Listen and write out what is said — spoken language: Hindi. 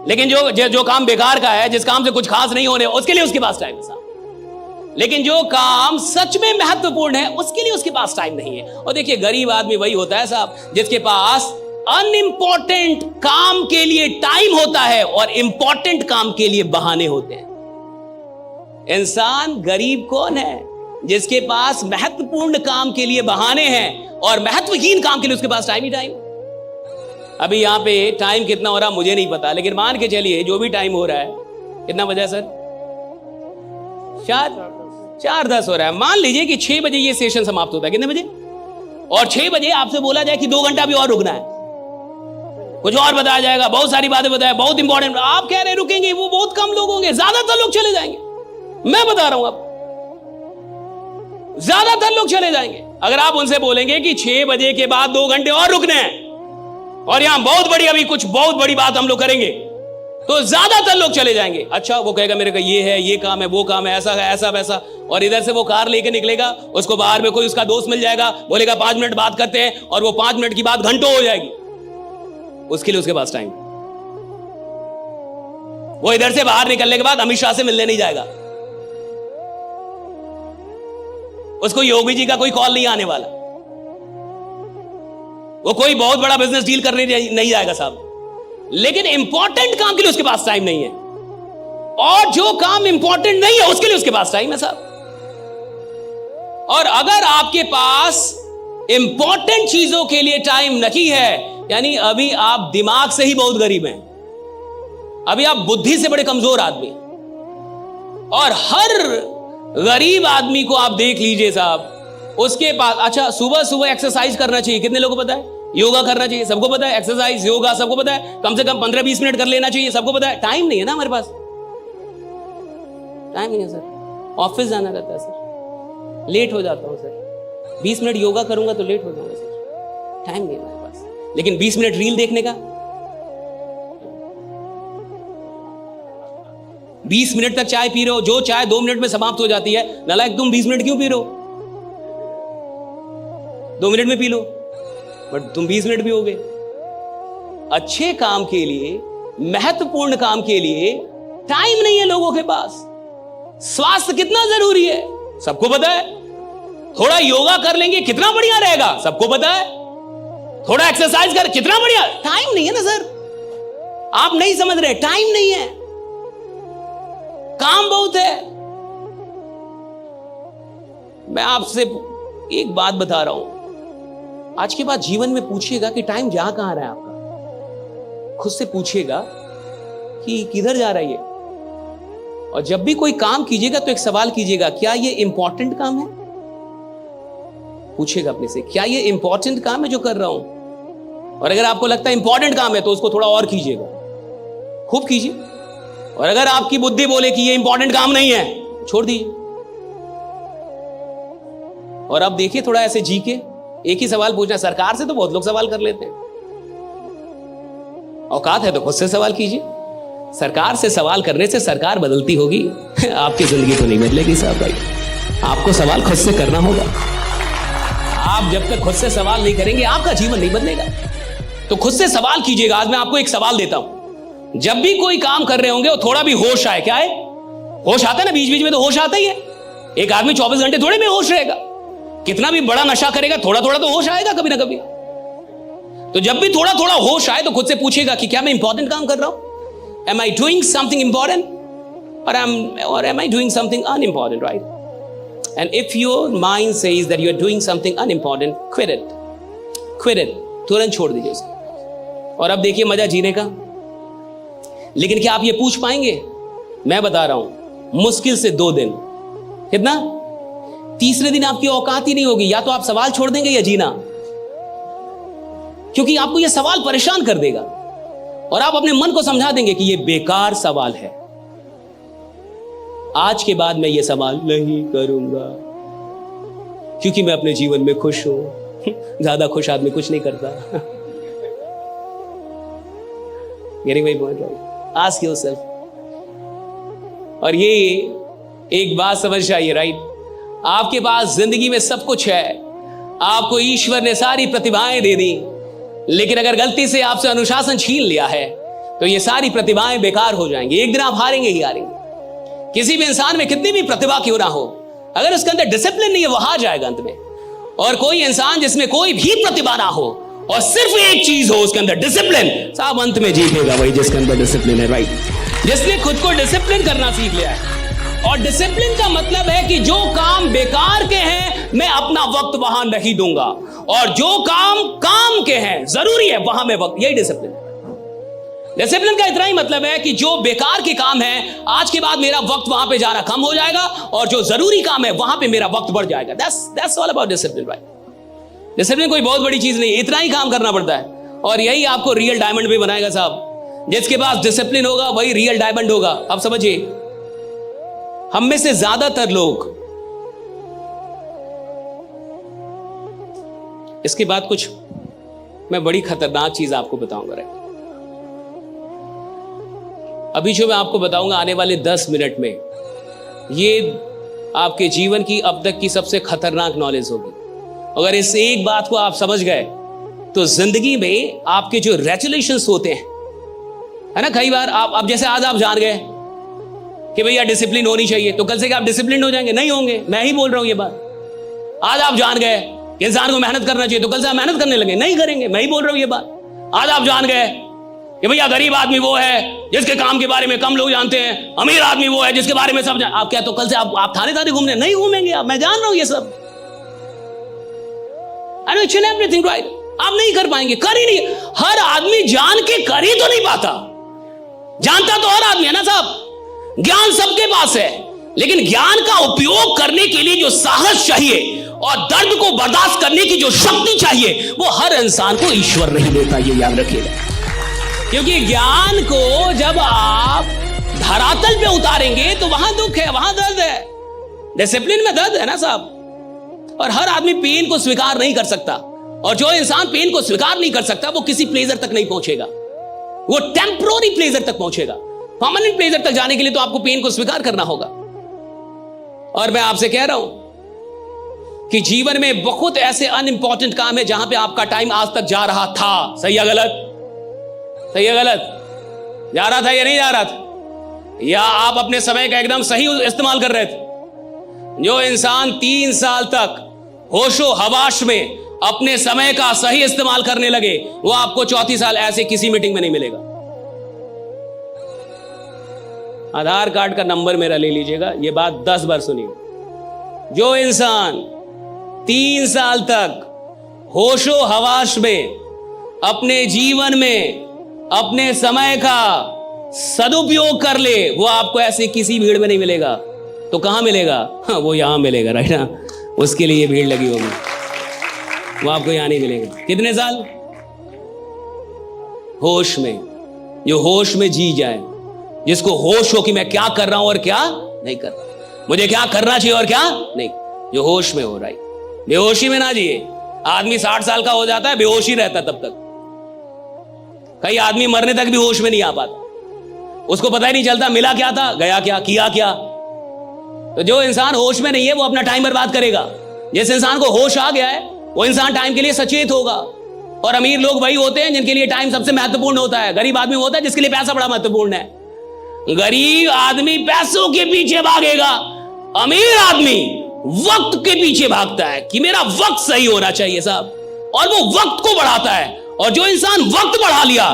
लेकिन जो काम बेकार का है, जिस काम से कुछ खास नहीं होने, उसके लिए उसके पास टाइम है साहब। लेकिन जो काम सच में महत्वपूर्ण है उसके लिए उसके पास टाइम नहीं है। और देखिए गरीब आदमी वही होता है साहब जिसके पास अनइंपॉर्टेंट काम के लिए टाइम होता है और इंपॉर्टेंट काम के लिए बहाने होते हैं। इंसान गरीब कौन है? जिसके पास महत्वपूर्ण काम के लिए बहाने हैं और महत्वहीन काम के लिए उसके पास टाइम ही टाइम। अभी यहां पे टाइम कितना हो रहा मुझे नहीं पता, लेकिन मान के चलिए जो भी टाइम हो रहा है, कितना बजा सर? 4:10 हो रहा है। मान लीजिए कि 6 बजे ये सेशन समाप्त होता है। कितने बजे? और 6 बजे आपसे बोला जाए कि 2 घंटा भी और रुकना है, कुछ और बताया जाएगा, बहुत सारी बातें बताया, बहुत इंपॉर्टेंट। आप कह रहे रुकेंगे, वो बहुत कम लोग होंगे, ज्यादातर लोग चले जाएंगे। मैं बता रहा हूं आप, ज्यादातर लोग चले जाएंगे। अगर आप उनसे बोलेंगे कि 6 बजे के बाद 2 घंटे और रुकने हैं और यहां बहुत बड़ी बात हम लोग करेंगे, तो ज्यादातर लोग चले जाएंगे। अच्छा, वो कहेगा मेरे को ये है, ये काम है, वो काम है, ऐसा है, ऐसा वैसा। और इधर से वो कार लेके निकलेगा, उसको बाहर में कोई उसका दोस्त मिल जाएगा, बोलेगा 5 मिनट बात करते हैं, और वो 5 मिनट की बात घंटों हो जाएगी। उसके लिए उसके पास टाइम। वो इधर से बाहर निकलने के बाद अमित शाह से मिलने नहीं जाएगा, उसको योगी जी का कोई कॉल नहीं आने वाला, वो कोई बहुत बड़ा बिजनेस डील करने नहीं जाएगा साहब। लेकिन इंपॉर्टेंट काम के लिए उसके पास टाइम नहीं है, और जो काम इंपॉर्टेंट नहीं है उसके लिए उसके पास टाइम है साहब। और अगर आपके पास इंपॉर्टेंट चीजों के लिए टाइम नहीं है, यानी अभी आप दिमाग से ही बहुत गरीब हैं, अभी आप बुद्धि से बड़े कमजोर आदमी। और हर गरीब आदमी को आप देख लीजिए साहब, उसके पास, अच्छा सुबह सुबह एक्सरसाइज करना चाहिए, कितने लोगों को पता है? योगा करना चाहिए, सबको पता है। एक्सरसाइज योगा सबको पता है, कम से कम 15-20 मिनट कर लेना चाहिए, सबको पता है। टाइम नहीं है ना हमारे पास, टाइम नहीं है सर। ऑफिस जाना रहता है सर, लेट हो जाता हूं सर। 20 मिनट योगा करूंगा तो लेट हो जाऊंगा सर, टाइम नहीं है हमारे पास। लेकिन 20 मिनट रील देखने का, 20 मिनट तक चाय पी रहे हो, जो चाय 2 मिनट में समाप्त हो जाती है, नालायक तुम 20 मिनट क्यों पी रहे हो? 2 मिनट में पी लो, बट तुम 20 मिनट भी हो गए। अच्छे काम के लिए, महत्वपूर्ण काम के लिए टाइम नहीं है लोगों के पास। स्वास्थ्य कितना जरूरी है सबको पता है। थोड़ा योगा कर लेंगे कितना बढ़िया रहेगा सबको पता है। थोड़ा एक्सरसाइज कर कितना बढ़िया। टाइम नहीं है ना सर, आप नहीं समझ रहे, टाइम नहीं है, काम बहुत है। मैं आपसे एक बात बता रहा हूं, आज के बाद जीवन में पूछिएगा कि टाइम जा कहां रहा है आपका। खुद से पूछिएगा कि किधर जा रहा है ये। और जब भी कोई काम कीजिएगा तो एक सवाल कीजिएगा, क्या ये इंपॉर्टेंट काम है? पूछिएगा अपने से, क्या ये इंपॉर्टेंट काम है जो कर रहा हूं? और अगर आपको लगता है इंपॉर्टेंट काम है तो उसको थोड़ा और कीजिएगा, खूब कीजिए। और अगर आपकी बुद्धि बोले कि ये इंपॉर्टेंट काम नहीं है, छोड़ दीजिए। और अब देखिए थोड़ा ऐसे जी के एक ही सवाल पूछना। सरकार से तो बहुत लोग सवाल कर लेते हैं, औकात है तो खुद से सवाल कीजिए। सरकार से सवाल करने से सरकार बदलती होगी, आपकी जिंदगी तो नहीं बदलेगी साहब भाई। आपको सवाल खुद से करना होगा। आप जब तक खुद से सवाल नहीं करेंगे आपका जीवन नहीं बदलेगा। तो खुद से सवाल कीजिएगा। आज मैं आपको एक सवाल देता हूं, जब भी कोई काम कर रहे होंगे और थोड़ा भी होश आए, क्या है? होश आता है ना, बीच बीच में तो होश आता ही है। एक आदमी 24 घंटे थोड़े में होश रहेगा, कितना भी बड़ा नशा करेगा थोड़ा थोड़ा तो होश आएगा कभी ना कभी। तो जब भी थोड़ा थोड़ा होश आए तो खुद से पूछेगा कि क्या मैं इंपॉर्टेंट काम कर रहा हूं? Am I doing something important or am I doing something unimportant, right? And if your mind says that you are doing something unimportant, quit it, तुरंत छोड़ दीजिए उसको। और अब देखिए मजा जीने का। लेकिन क्या आप ये पूछ पाएंगे? मैं बता रहा हूं, मुश्किल से 2 दिन। कितना? तीसरे दिन आपकी औकात ही नहीं होगी, या तो आप सवाल छोड़ देंगे या जीना, क्योंकि आपको यह सवाल परेशान कर देगा और आप अपने मन को समझा देंगे कि यह बेकार सवाल है। आज के बाद मैं यह सवाल नहीं करूंगा क्योंकि मैं अपने जीवन में खुश हूं। ज्यादा खुश आदमी कुछ नहीं करता। getting my point, right? Ask yourself। और ये एक बात समझ आइए, राइट? आपके पास जिंदगी में सब कुछ है, आपको ईश्वर ने सारी प्रतिभाएं दे दी, लेकिन अगर गलती से आपसे अनुशासन छीन लिया है तो ये सारी प्रतिभाएं बेकार हो जाएंगी। एक दिन आप हारेंगे ही हारेंगे। किसी भी इंसान में कितनी भी प्रतिभा क्यों ना हो, अगर उसके अंदर डिसिप्लिन नहीं है वो हार जाएगा अंत में। और कोई इंसान जिसमें कोई भी प्रतिभा ना हो और सिर्फ एक चीज हो उसके अंदर डिसिप्लिन, साहब अंत में जीतेगा वही जिसके अंदर डिसिप्लिन है। राइट, जिसने खुद को डिसिप्लिन करना सीख लिया है। और डिसिप्लिन का मतलब है कि जो काम बेकार के हैं मैं अपना वक्त वहां नहीं दूंगा, और जो काम के हैं जरूरी है वहां मैं वक्त, यही डिसिप्लिन है। डिसिप्लिन का इतना ही मतलब है कि जो बेकार के काम है आज के बाद मेरा वक्त वहां पे जाना कम हो जाएगा, और जो जरूरी काम है वहां पे मेरा वक्त बढ़ जाएगा। That's all about discipline, right? Discipline कोई बहुत बड़ी चीज नहीं, इतना ही काम करना पड़ता है, और यही आपको रियल डायमंड भी बनाएगा साहब। जिसके पास डिसिप्लिन होगा वही रियल डायमंड होगा। अब समझिए, हम में से ज्यादातर लोग, इसके बाद कुछ मैं बड़ी खतरनाक चीज आपको बताऊंगा। राइट, अभी जो मैं आपको बताऊंगा आने वाले 10 मिनट में, ये आपके जीवन की अब तक की सबसे खतरनाक नॉलेज होगी। अगर इस एक बात को आप समझ गए तो जिंदगी में आपके जो रेजुलेशंस होते हैं, है ना, कई बार आप जैसे आज आप जान गए कि भैया डिसिप्लिन होनी चाहिए, तो कल से क्या आप डिसिप्लिन हो जाएंगे? नहीं होंगे। मैं ही बोल रहा हूं ये बात। आज आप जान गए कि इंसान को मेहनत करना चाहिए, तो कल से आप मेहनत करने लगे? नहीं करेंगे। मैं ही बोल रहा हूं ये बात। आज आप जान गए कि भैया गरीब आदमी वो है जिसके काम के बारे में कम लोग जानते हैं, अमीर आदमी वो है जिसके बारे में सब आप क्या, तो कल से आप थाने थाने घूमने नहीं घूमेंगे आप। मैं जान रहा हूं ये सब। I know each and everything, right? आप नहीं कर पाएंगे, कर ही नहीं। हर आदमी जान के कर ही तो नहीं पाता। जानता तो हर आदमी है ना साहब, ज्ञान सबके पास है, लेकिन ज्ञान का उपयोग करने के लिए जो साहस चाहिए और दर्द को बर्दाश्त करने की जो शक्ति चाहिए वो हर इंसान को ईश्वर नहीं देता, ये याद रखिएगा। क्योंकि ज्ञान को जब आप धरातल पे उतारेंगे तो वहां दुख है, वहां दर्द है। डिसिप्लिन में दर्द है ना साहब, और हर आदमी पेन को स्वीकार नहीं कर सकता, और जो इंसान पेन को स्वीकार नहीं कर सकता वो किसी प्लेजर तक नहीं पहुंचेगा, वो टेम्पररी प्लेजर तक पहुंचेगा। परमानेंट प्लेजर तक जाने के लिए तो आपको पेन को स्वीकार करना होगा। और मैं आपसे कह रहा हूं कि जीवन में बहुत ऐसे अनइंपॉर्टेंट काम है जहां पे आपका टाइम आज तक जा रहा था। सही है गलत? सही है गलत? जा रहा था या नहीं जा रहा था? या आप अपने समय का एकदम सही इस्तेमाल कर रहे थे? जो इंसान 3 साल तक होशो हवाश में अपने समय का सही इस्तेमाल करने लगे वो आपको 34 साल ऐसे किसी मीटिंग में नहीं मिलेगा। आधार कार्ड का नंबर मेरा ले लीजिएगा, ये बात 10 बार सुनिए। जो इंसान 3 साल तक होशो हवाश में अपने जीवन में अपने समय का सदुपयोग कर ले वो आपको ऐसे किसी भीड़ में नहीं मिलेगा। तो कहां मिलेगा? हाँ, वो यहां मिलेगा, राइट ना? उसके लिए भीड़ लगी होगी, वो आपको यहां नहीं मिलेगा। कितने साल? होश में। जो होश में जी जाए, जिसको होश हो कि मैं क्या कर रहा हूं और क्या नहीं कर रहा, मुझे क्या करना चाहिए और क्या नहीं, जो होश में हो। राइट, बेहोशी में ना जिए। आदमी 60 साल का हो जाता है, बेहोशी रहता तब तक। कई आदमी मरने तक भी होश में नहीं आ पाता, उसको पता ही नहीं चलता मिला क्या था, गया क्या, किया क्या। तो जो इंसान होश में नहीं है वो अपना टाइम बर्बाद करेगा। जिस इंसान को होश आ गया है वो इंसान टाइम के लिए सचेत होगा। और अमीर लोग वही होते हैं जिनके लिए टाइम सबसे महत्वपूर्ण होता है। गरीब आदमी होता है जिसके लिए पैसा बड़ा महत्वपूर्ण है। गरीब आदमी पैसों के पीछे भागेगा, अमीर आदमी वक्त के पीछे भागता है कि मेरा वक्त सही होना चाहिए साहब, और वो वक्त को बढ़ाता है। और जो इंसान वक्त बढ़ा लिया